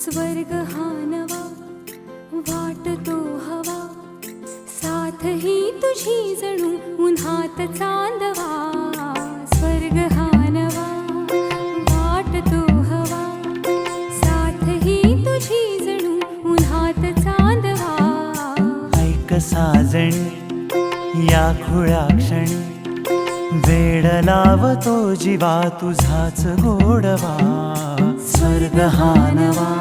स्वर्ग हा नवा वाटतो हवा, साथ ही तुझी जणू उन्हात चांदवा. स्वर्ग हा नवा वाटतो हवा, साथ ही तुझी जणू उन्हात चांदवा. ऐक साजणी या खुळ्या क्षणी, वेड लावतो जीवा तुझाच गोडवा. स्वर्ग हा नवा.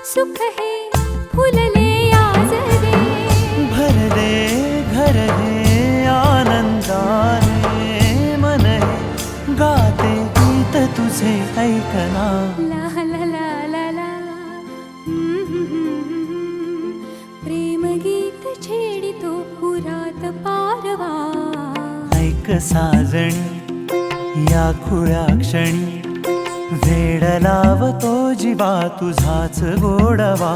सुख हे फुलले आजरे, भरले घर हे आनंदाने, मन हे गाते गीत तुझे ऐकना. ला ला ला ला ला, प्रेम गीत छेडितो पुरात पारवा. ऐक साजणी या खुळ्या क्षणी, वेड लावतो जीवा तुझाच गोडवा.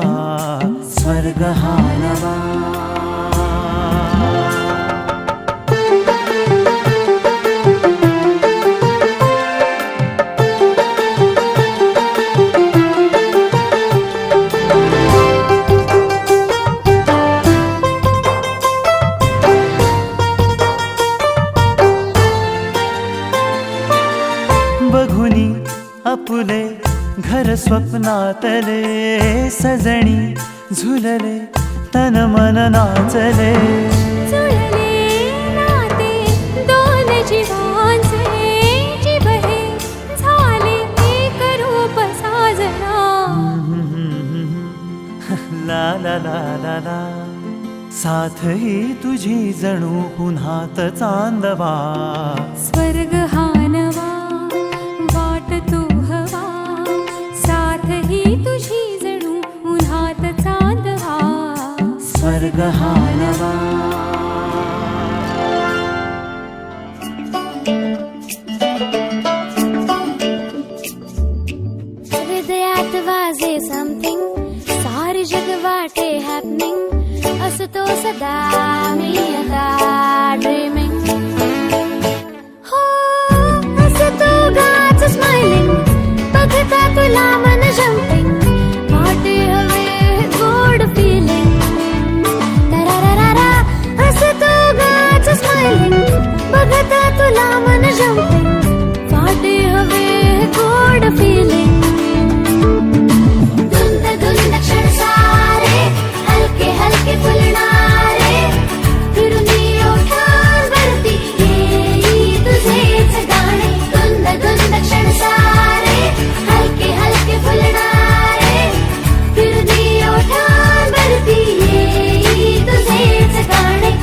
स्वर्ग हा नवा. बघुनी आपुले घर स्वप्नातले, सजणी झुलले तन मन नाचले. जुळले नाते दोन जीवांचे, जीव हे झाले एक रूप साजना. ला ला ला ला ला, साथ ही तुझी जणू उन्हात चांदवा. स्वर्ग हा नवा वाटतो हवा, साथ ही तुझी जणू उन्हात चांदवा. स्वर्ग हा नवा. हृदयात वाजे समथिंग, सारे जग वाटे हॅपनिंग. असतो सदा मी आता ड्रीमिंग. हो असतो गाच स्माइलिंग, बघता तुला मन जम्पिंग. वाटे हवे गोड फिलिंग. तरारारा असतो गाच स्माइलिंग, बघता तुला मन जम्पिंग. वाटे हवे गोड फिलिंग. धुंद धुंद क्षण सारे हलके हलके फुलणारे, फिरुनी ओठांवरती येई तुझेच गाणे. धुंद धुंद क्षण सारे हलके हलके फुलणारे, फिरुनी ओठांवरती येई तुझेच गाणे.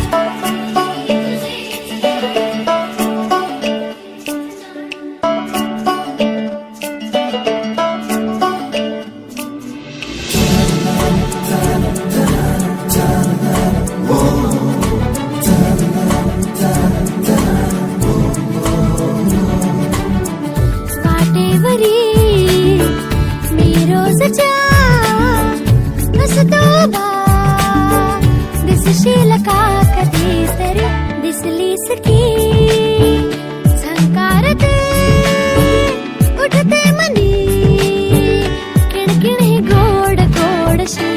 वाटेवरी मी रोजच्या हसतो उभा, दिसशील का कधी तरी, दिसलीस की झंकारते उठते मनी. किणकिण ही गोड गोडशी,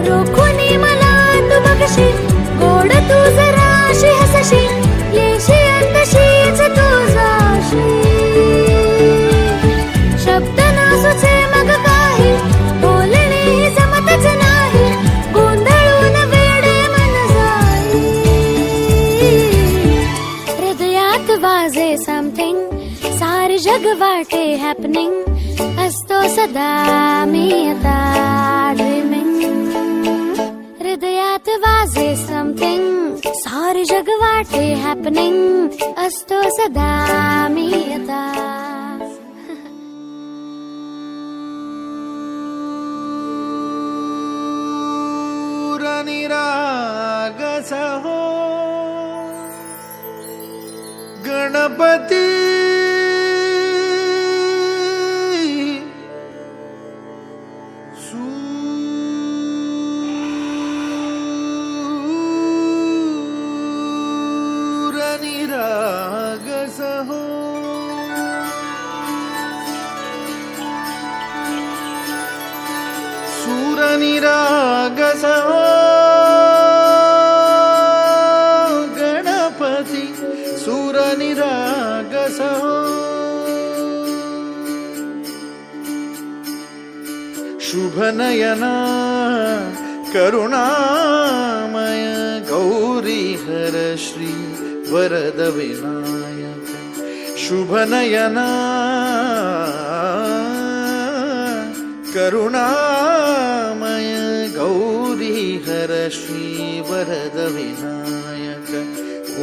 रोखुनी मला तू बघशी. गोड तू जराशी हसशी, येशी अंतशीच तुझाशी. शब्द नासूचे मग काही, बोलणे जमतच नाही. गोंधळून वेडे मन जाई. हृदयात वाजे समथिंग, सारे जग वाटे हॅपनिंग. असतो सदा मी आता ड्रीमिंग. हृदयात घरात वाजे समथिंग, सारे जग वाटे हॅपनिंग, असतो सदा मी आता. निरागस हो गणपती सूर निरागस हो सूर निरागस हो सूर निरागस हो. शुभ नयना करुणामय गौरी हर श्री वरद विनायक. शुभ नयना करुणामय गौरी हर श्री वरद विनायक.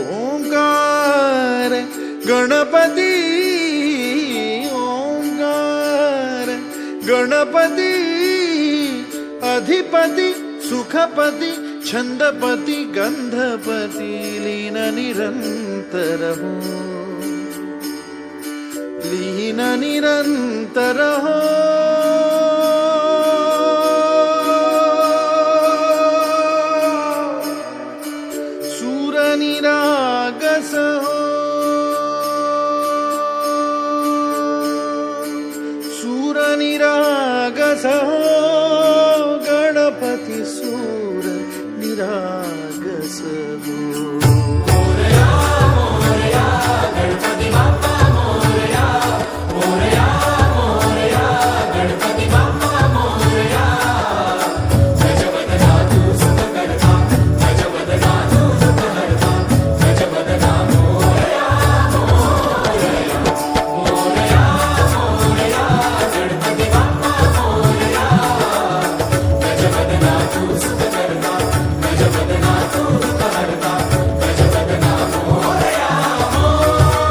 ओंकार गणपती ओंकार गणपती अधिपती सुखपती छंदपती गंधपती लीन निरंतर हो लीन निरंतर हो. निरागस हो सूर निरागस हो गणपती सूर निरागस हो. मोरया मोरया गणपती बाप्पा मोरया मोरया मोरया गणपती बाप्पा मोरया. गजवदना तू सुख करता गजवदना तू सुख करता गजवदना मोरया मोरया मोरया मोरया गणपती बाप्पा मोरया. गजवदना तू सुख करता गजवदना तू सुख करता गजवदना मोरया मोरया.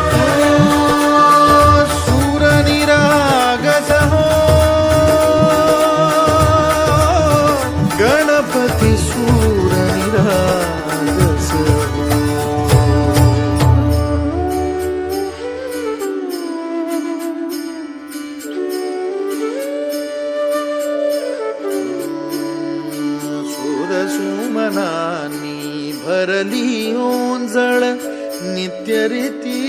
सूर निरागस हो गणपती सूर निरागस हो. सूर सुमनानी भरली ओंजळ नित्य रीती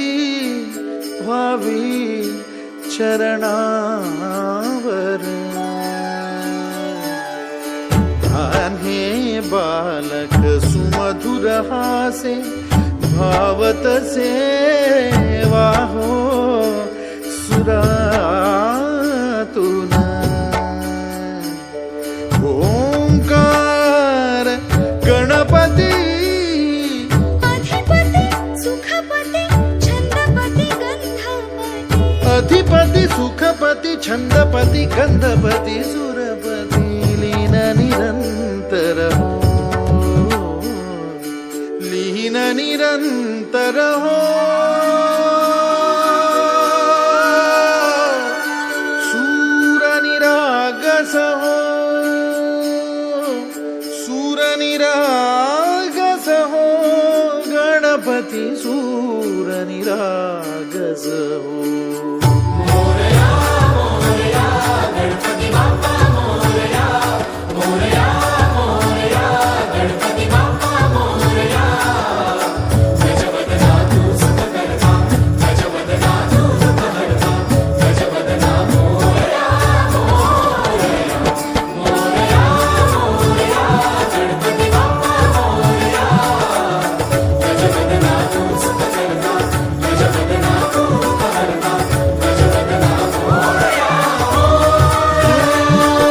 व्हावी चरणावर. हे बालक सुमधुर हासे भावतसे वाहो सुरातून. ओंकार गणपती अधिपती सुखपती छंदपती गंधपती. अधिपती सुखपती छंदपती गंधपती सुरपती लीन निरंतर हो लीन निरंतर हो. सूर निरागस हो सूर निरागस हो गणपती सूर निरागस हो. मोरया मोरया गणपती बाप्पा मोरया मोरया मोरया गणपती बाप्पा मोरया. गजवदना तू सुख करता गजवदना तू सुख करता गजवदना मोरया मोरया मोरया मोरया गणपती बाप्पा मोरया. गजवदना तू सुख करता गजवदना तू सुख करता गजवदना मोरया मोरया.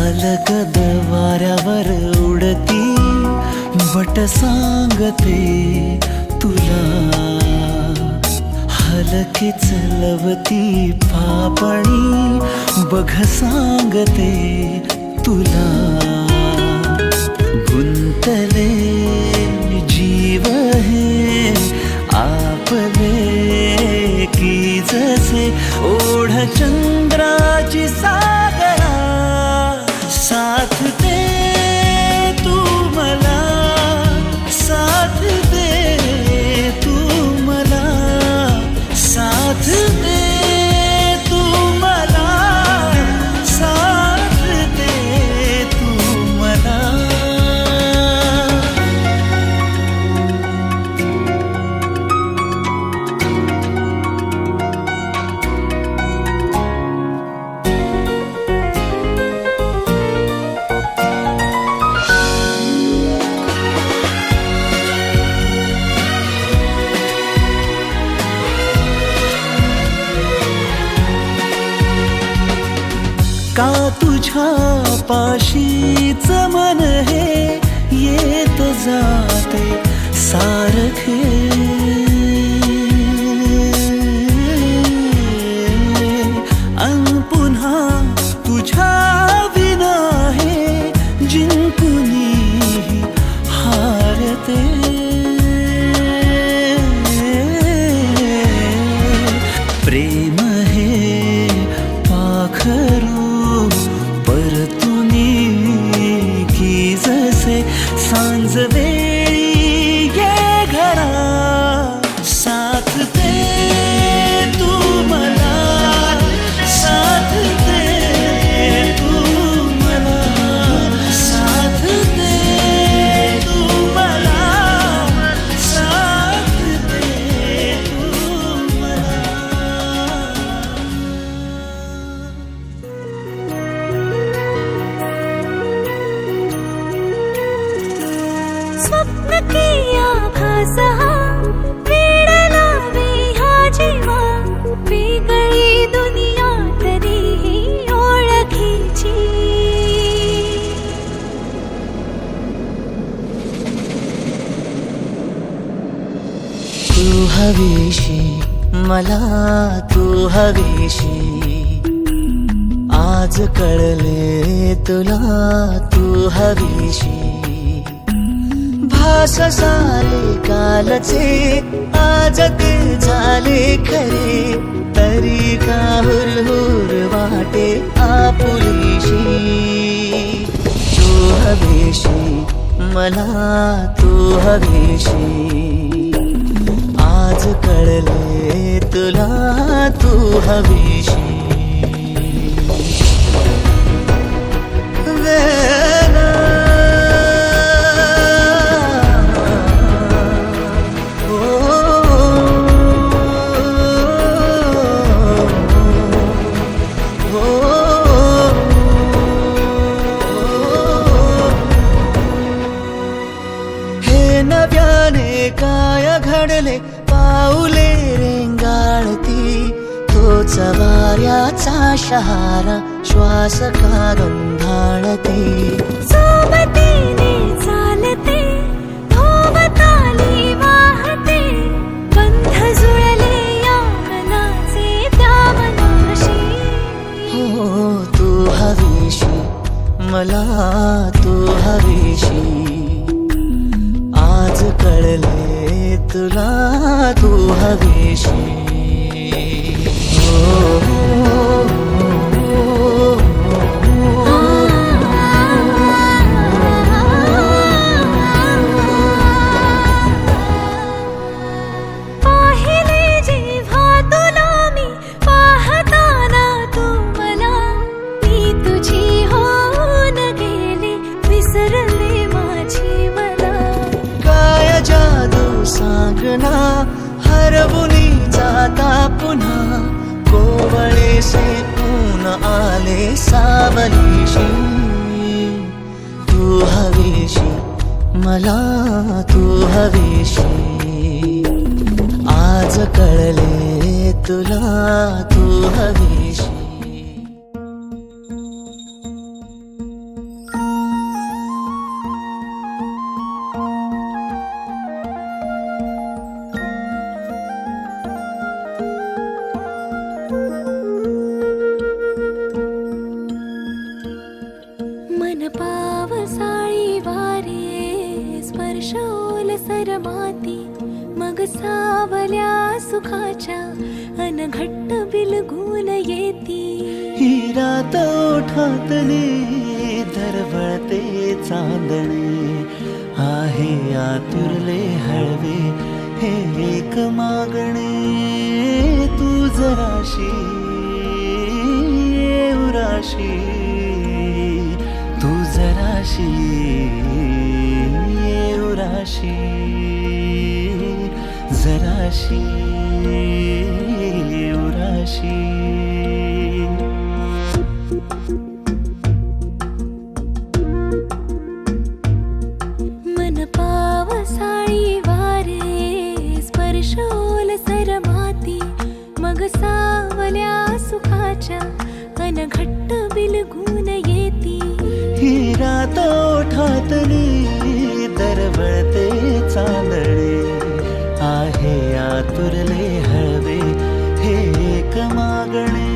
अलगद वाऱ्यावर उडती बट सांगते तुला, हलकेच लवती पापणी बघ सांगते तुला. गुंतले जीव हे आपले की जसे ओढ चंद्राची सागरा, साथ दे तू मला, साथ दे तू मला, साथ दे तू मला, साथ दे तू मला. का तुझ्या पाशीच मन हे येत जाते सारखे, अन पुन्हा तुझ्या विना हे जिंकुनी हारते. प्रेम हे पाखरू परतुनी की जसे सांज वेळी ये घरा, साथ दे तू मला, साथ दे तू मला, साथ दे तू मला, साथ दे तू मला. स्वप्न किया भासा वेड लावे हा जीवा, वेगळी दुनिया तरीही ओळखीची. तू हवीशी मला, तू हवीशी आज कळले तुला, तू हवीशी. भास सारे कालचे आज ते झाले खरे, तरी का हुरहुर वाटे आपुलीशी. तू हवीशी मला, तू हवीशी आज कळले तुला, तू हवीशी. नव्याने काय घडले पाऊले रेंगाळती, तोच वाऱ्याचा शहारा श्वास का गंधाळते. सोबतीने चालते भोवताली वाहते, बंध जुळले या मनाचे त्या मनाशी. हो तू हवीशी मला, तू हवीशी आज कळले तुला, तू हवीशी. पाहिले जेव्हा तुला मी पाहताना तू मला, मी तुझी होऊन गेले विसरले माझी मला. काय जादू सांगना हरवुनी जाता पुन्हा, कोवळे से ऊन आले सावलीशी. तू हवीशी मला, तू हवीशी आज कळले तुला, तू हवीशी. सरमाती मग सावल्या सुखाच्या अनघट्ट बिलगून येती ही रात ओठातली दरवळते चांदणे आहे आतुरले हळवे हे एक मागणे तू जराशी उराशी तू जराशी उराशी जराशी उराशी मन पावसाळी वारे स्पर्शोल सरमाती मग सावल्या सुखाच्या अनघट्ट बिलगून येती ही रात ओठातली दरवळते चांदणे आहे आतुरले हळवे हे एक मागणे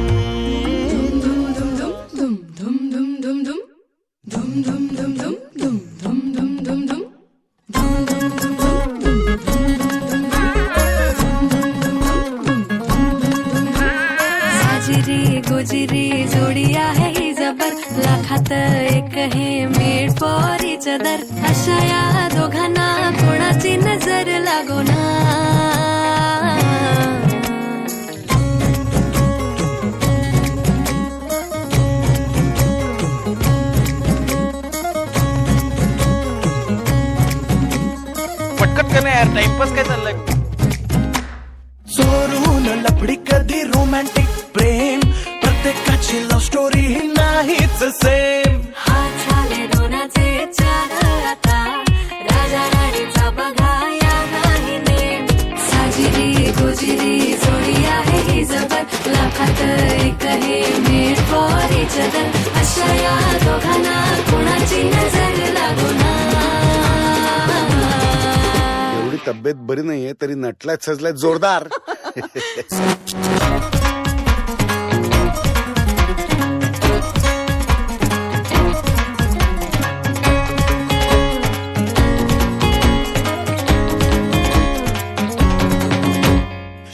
साजिरी गोजिरी जोडी आहे ही जबर लाखात एक हे मेड फॉर इच अदर अशा या दोघांना कोणाची नजर लागो ना पटकन करणे यार टाइमपास काय चाललंय चोरून लपडी कधी रोमॅन्टिक प्रेम प्रत्येकाची लव्ह स्टोरी ही नाहीच सेम हात झाले दोनाचे चार आता राजा राणीचा बघा या नाही नेम साजिरी गोजिरी जोडी आहे ही जबर लाखात एक हे मेड फॉर इच अदर अशा या दोघांना कोणाची नजर लागो ना एवढी तब्येत बरी नाहीये तरी नटलाय सजलाय जोरदार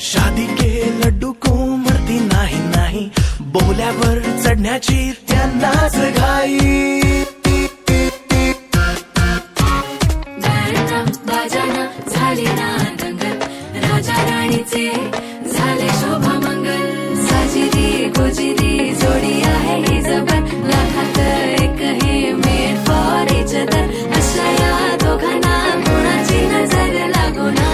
शादी के लड्डू को मरती नाही नाही बोल्यावर चढण्याची त्यांनाच घाई गाणं बाजाना झाली ना दंगल राजा राणीचे झाले शोभा मंगल साजिरी गोजिरी जोडी आहे ही जबर लाखात एक हे मेड फॉर इच अदर अशा या दोघांना कोणाची नजर लागो ना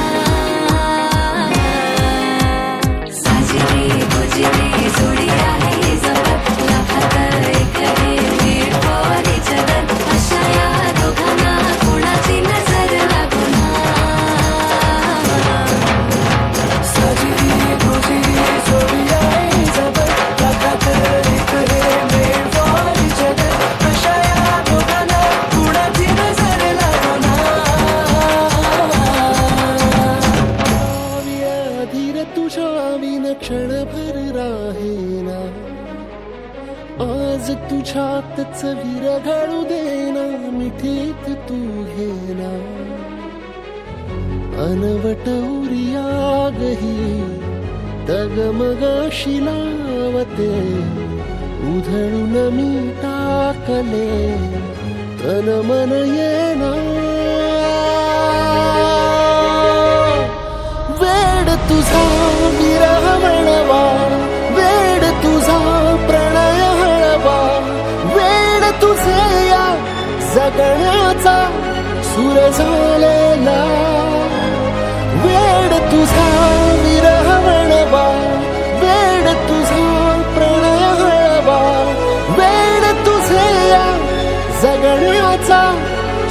साजिरी गोजिरी जोडी आहे ही जबर लाखात एक हे मेड फॉर इच अदर अशा या दोघांना कोणाची नजर लागो ना धीर तुझ्या विन क्षणभर राहेना आज तुझ्यातच विरघळू देना मिठीत तू घेना अनवट उरियागही डगमगाशी लावते उधळून मी टाकले तन मन येना वेड तुझा विरह वळवा वेड तुझा प्रणय हळवा वेड तुझे या जगण्याचा सूर झालेला वेड तुझा विरह वळवा वेड तुझा प्रणय हळवा वेड तुझे या जगण्याचा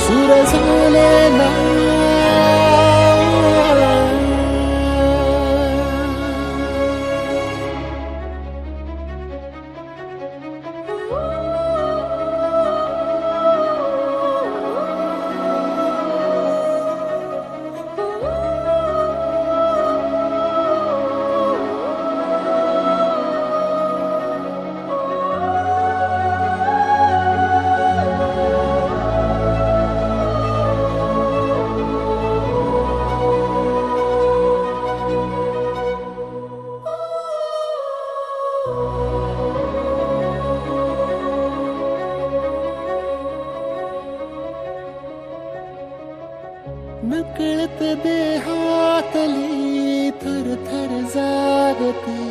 सूर झालेला नकळत देहातली थर थर जागते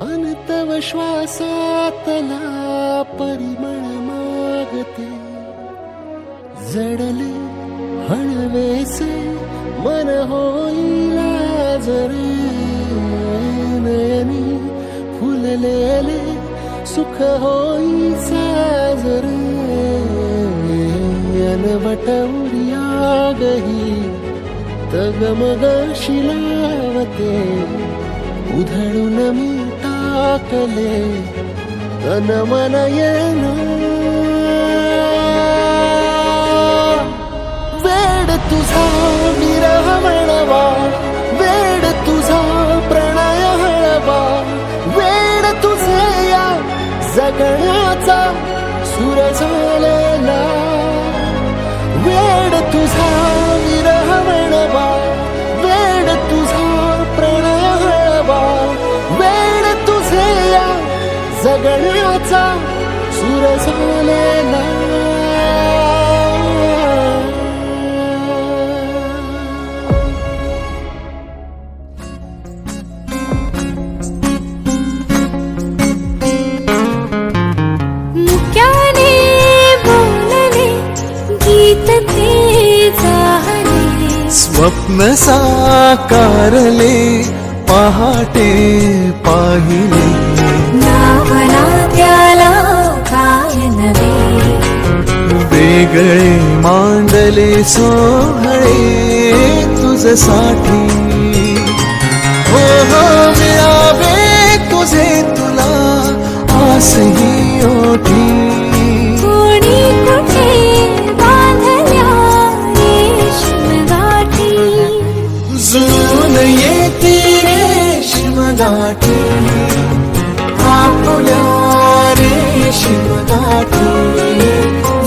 अनतव श्वासातला परिमळ मागते जडले हळवेसे मन होईला जरे नयनी फुललेले सुख होई साजरे अनवट उर्यागही तगमग शिलावते उधळून मी टाकले तन मन येना वेड तुझा विरह म्हणवा वेड तुझा प्रणय हळवा वेड तुझे या जगण्याचा सुर झालेला वेड तुझा विरह म्हणवा वेड तुझा प्रणय हळवा वेड तुझे या जगण्याचा सुर झालेला स्वप्न साकारले पहाटे पाहिले नावना त्याला काय नवे वेगळे मांडले सोहळे तुझसाठी हो हो मिळावे तुझे तुला आसही ओठी कोणी कुठे बांधल्या रेशीम गाठी जुळून येते रेशीम गाठी आपुल्या रेशीम गाठी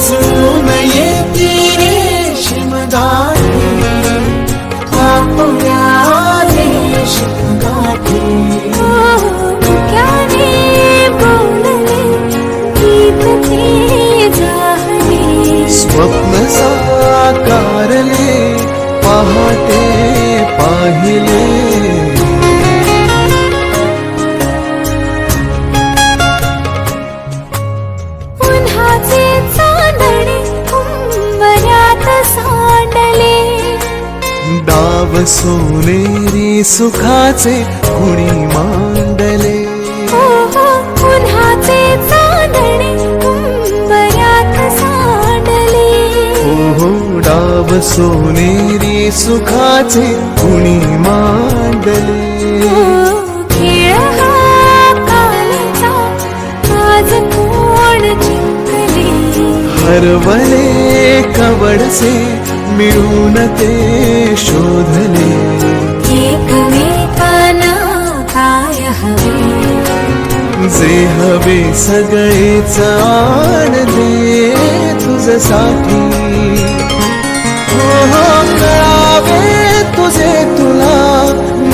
जुळून येते रेशीम गाठी आपुल्या रेशीम गाठी मुक्याने बोलले गीत ते जाहले स्वप्न साकारले पहाटे पाहिले उन्हाचे चांदणे उंबऱ्यात सांडले डाव सोनेरी सुखाचे कुणी मांडले उन्हाचे चांदणे उंबऱ्यात सांडले हो डाव सोनेरी सुखाचे कुणी मांडले खेळ हा कालचा आज कोण जिंकले हरवले कवडसे मिळून ते शोधले एकमेकांना काय हवे जे हवे सगळेच आणले तुझसाठी हो हो कळावे तुझे तुला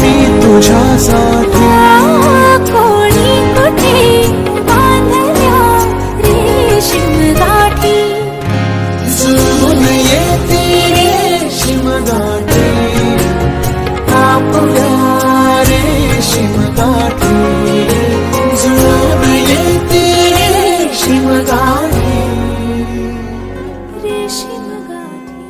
मी तुझ्यासाठी कोणी कुठे बांधल्या रेशीम गाठी जुळून येते रेशीम गाठी आपुल्या रेशीम गाठी जुळून येते रेशीम गाठी रेशीम गाठी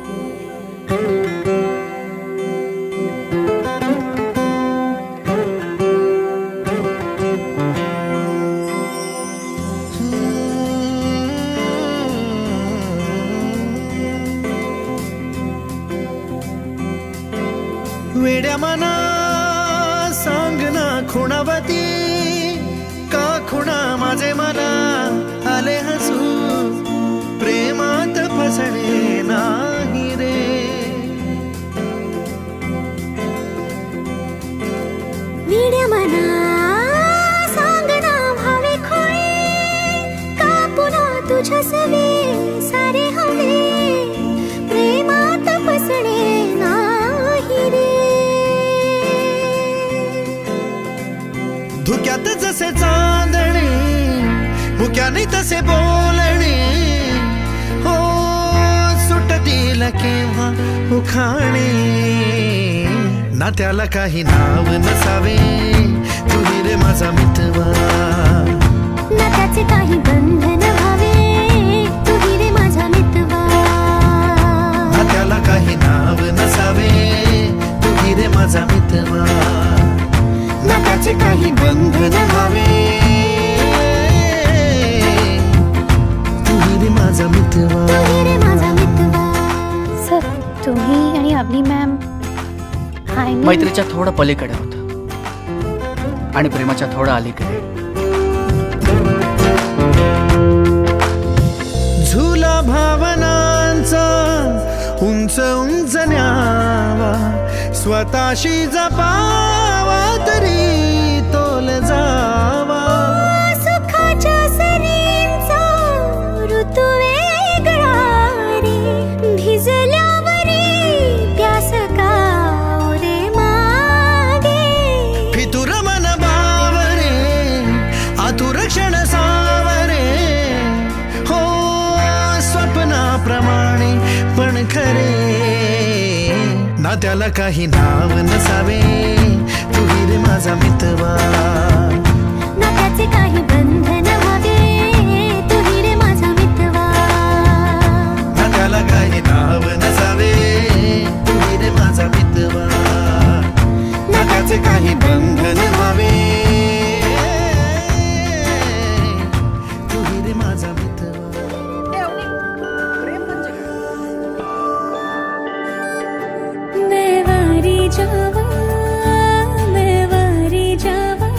वेड्या मना सांग ना खुणावती का खुणा माझे मना आले हसू प्रेमात फसणे नाही रे विड्या मना सांगना भावे खोळे का पुन्हा तुझ्या सवे सारे हवे प्रेमात फसणे नाही रे धुक्यात जसे चांदणे मुक्याने तसे बोलणे हो सुटतील केव्हा उखाणे ना त्याला काही नाव नसावे तू रे माझा मितवा ना त्याचे काही बंधन व्हावे तू रे माझा मितवा ना त्याला काही नाव नसावे तू रे माझा मितवा ना त्याचे काही बंधन व्हावे तू रे माझा मितवा रे माझा मितवा. सर तुम्ही आणि अवनी मॅम मैत्रीच्या थोडं पलीकडे होतं आणि प्रेमाच्या थोडं अलीकडे. झुला भावनांचा उंच उंच न्यावा स्वतःशी जपावा तरी तोल जावा सुखाच्या सरींचा ऋतू वेगळा रे भिजल्यावरी प्यास का रे मागे फितुर मन बावरे आतुर क्षण सावरे हो स्वप्नाप्रमाणे पण खरे ना त्याला काही नाव नसावे तू रे माझा मितवा ना त्याचे काही बंधन व्हावे तू रे माझा मितवा ना त्याला काही नाव नसावे तू रे माझा मितवा ना त्याचे काही बंधन व्हावे तू रे माझा मितवा. मैं वारी जावा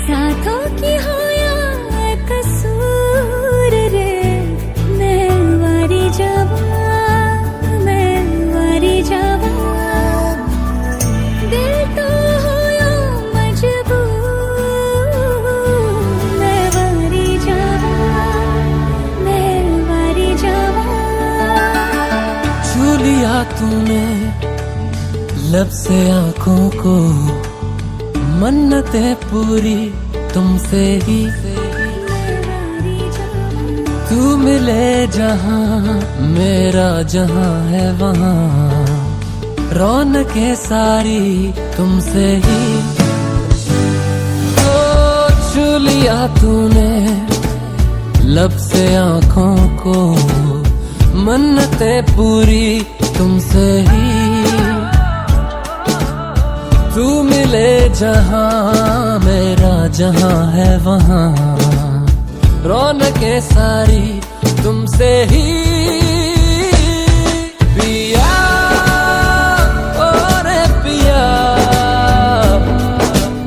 साथों की हो या कसूर रे मैं वारी जावा दिल तो हो या मजबूर मैं वारी जावा छू लिया तूने लब से आंखों को मन्नतें पूरी तुमसे ही तू मिले जहां मेरा जहां है वहां रौनकें सारी तुमसे ही. ओ छू लिया तूने लब से आंखों को मन्नतें पूरी तुमसे ही तू मिले जहां मेरा जहां है वहां रौनकें सारी तुमसे ही. पिया ओ रे पिया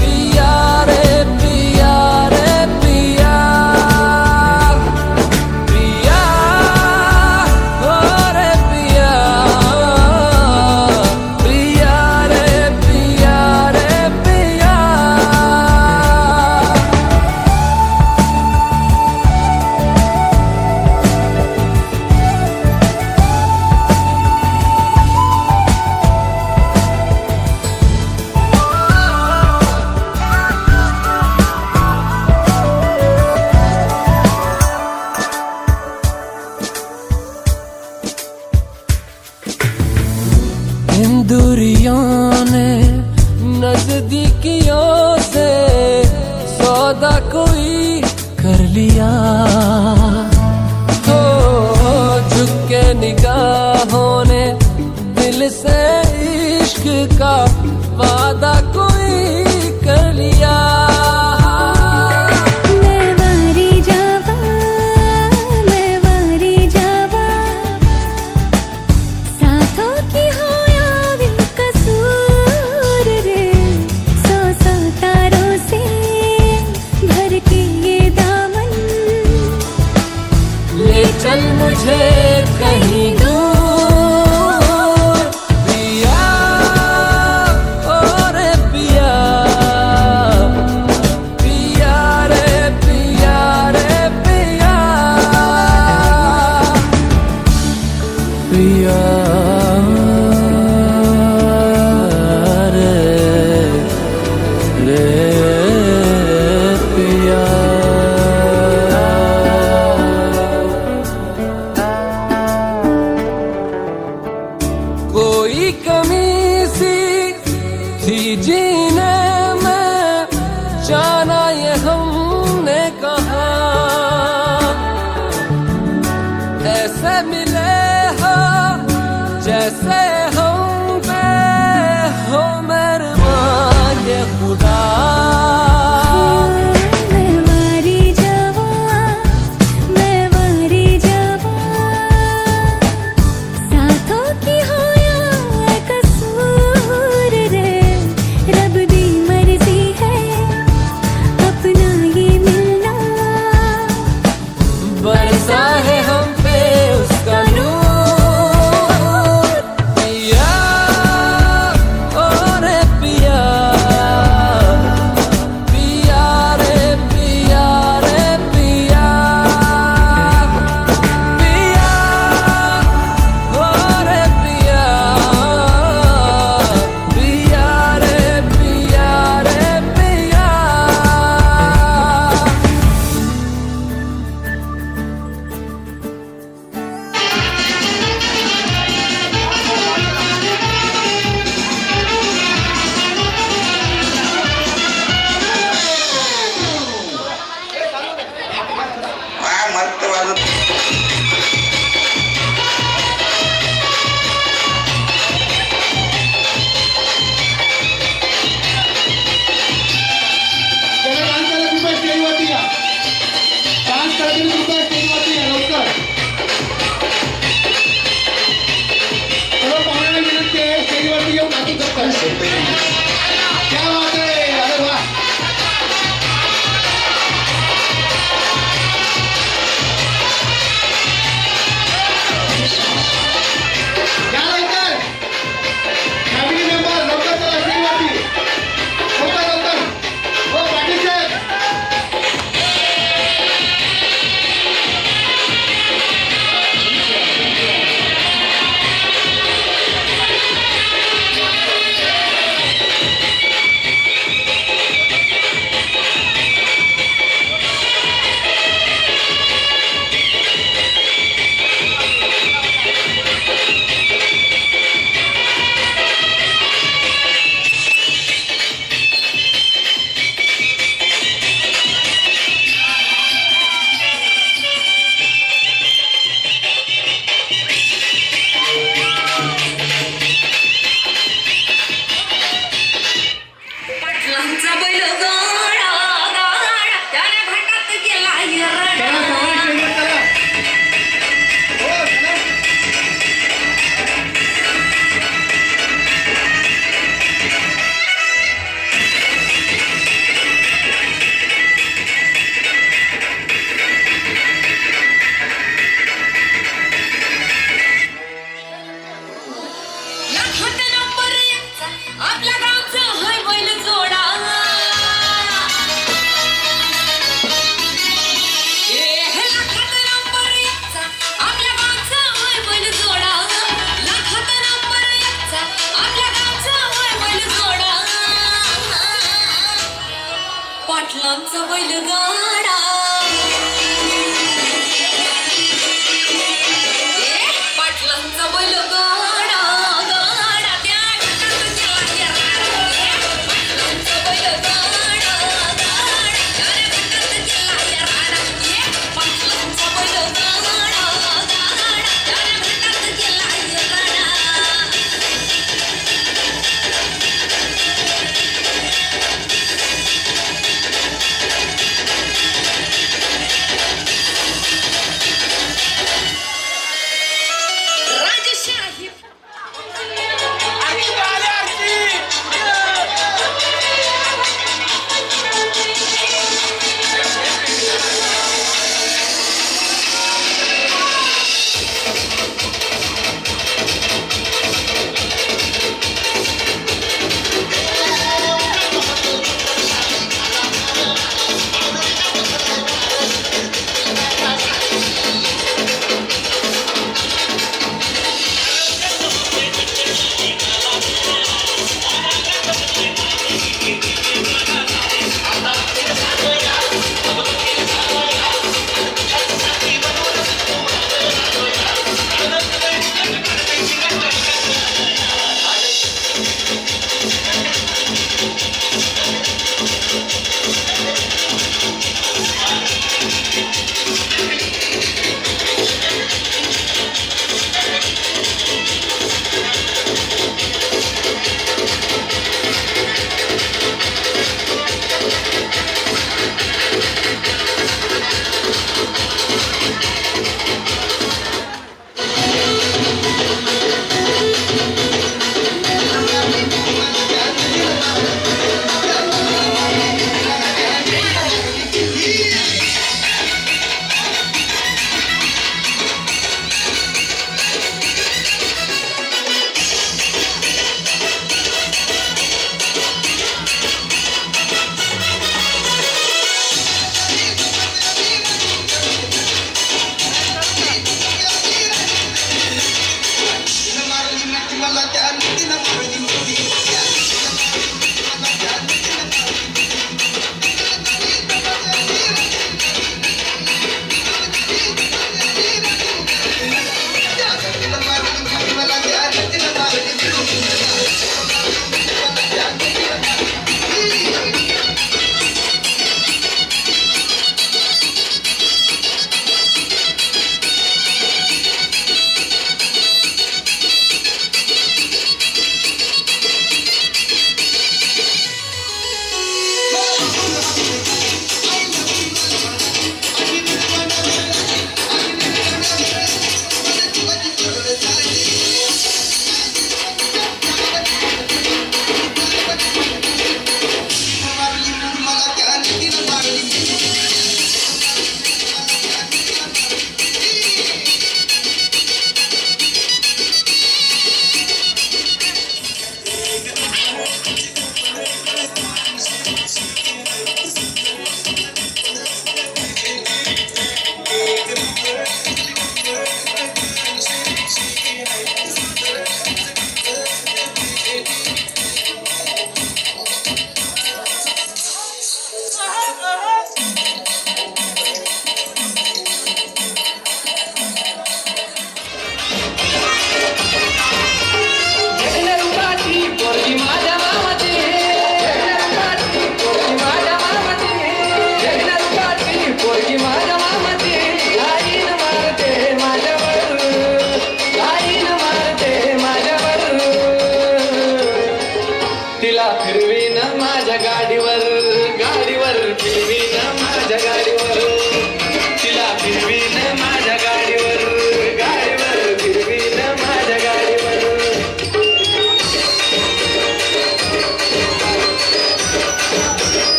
पिया रे पिया रे पिया पिया ओ रे पिया पिया रे पिया रे पिया. इन दूरियों ने नजदीकियों से सौदा कोई कर लिया हो झुक के निगाहों ने दिल से इश्क का वादा कोई कर लिया. मैं वारी जावा साथों की हो या कसूर रे सौ तारों से भर के ये दामन ले चल मुझे कहीं दूर पिया ओ रे पिया पिया रे पिया रे पिया पिया रे रे पिया. पाटलांचं बैलगाड